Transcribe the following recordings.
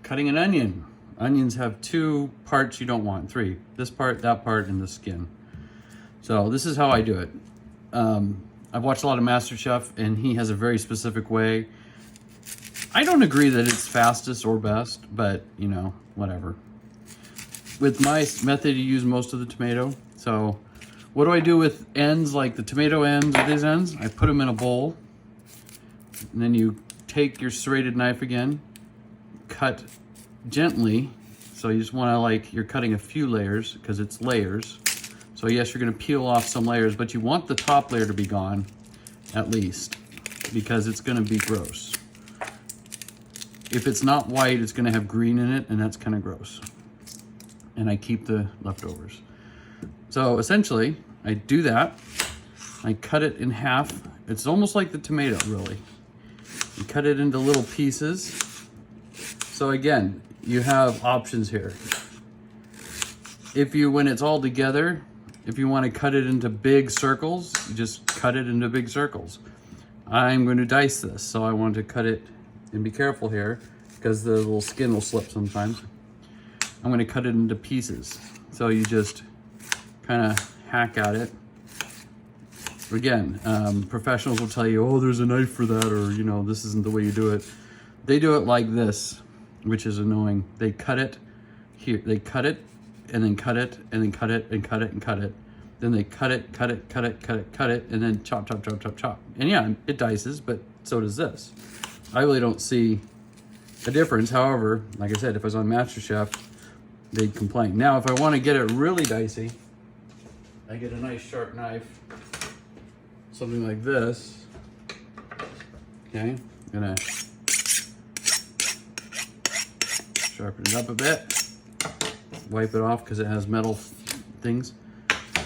Cutting an onion. Onions have two parts you don't want, three. This part, that part, and the skin. So this is how I do it. I've watched a lot of MasterChef, and he has a very specific way. I don't agree that it's fastest or best, but you know, whatever. With my method, you use most of the tomato. So what do I do with ends, like the tomato ends or these ends? I put them in a bowl, and then you take your serrated knife again, cut gently. So you just want to, like, you're cutting a few layers because it's layers. So yes, you're going to peel off some layers, but you want the top layer to be gone at least, because it's going to be gross. If it's not white, it's going to have green in it, and that's kind of gross. And I keep the leftovers. So essentially, I do that. I cut it in half. It's almost like the tomato, really. You cut it into little pieces. So again, you have options here. When it's all together, if you want to cut it into big circles, you just cut it into big circles. I'm going to dice this, so I want to cut it, and be careful here, because the little skin will slip sometimes. I'm going to cut it into pieces. So you just kind of hack at it. Again, professionals will tell you, oh, there's a knife for that, or, you know, this isn't the way you do it. They do it like this, which is annoying. They cut it here. They cut it, and then cut it, and then cut it, and cut it, and cut it. Then they cut it, cut it, cut it, cut it, cut it, and then chop, chop, chop, chop, chop. And yeah, it dices, but so does this. I really don't see a difference. However, like I said, if I was on MasterChef, they'd complain. Now, if I want to get it really dicey, I get a nice sharp knife, something like this. Okay, I'm gonna sharpen it up a bit, wipe it off because it has metal things,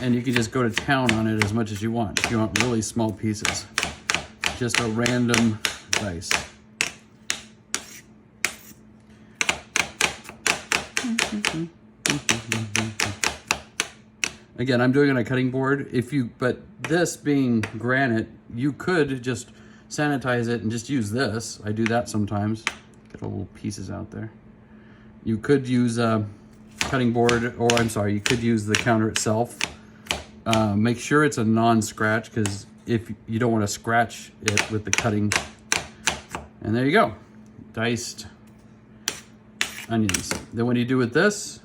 and you can just go to town on it as much as you want. If you want really small pieces, just a random dice. Again, I'm doing it on a cutting board. But this being granite, you could just sanitize it and just use this. I do that sometimes. Get little pieces out there. You could use a cutting board, or I'm sorry, you could use the counter itself. Make sure it's a non-scratch, because if you don't want to scratch it with the cutting. And there you go, diced onions. Then what do you do with this?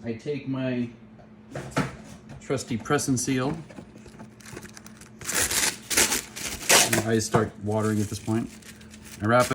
I take my trusty press and seal. My eyes start watering at this point. I wrap it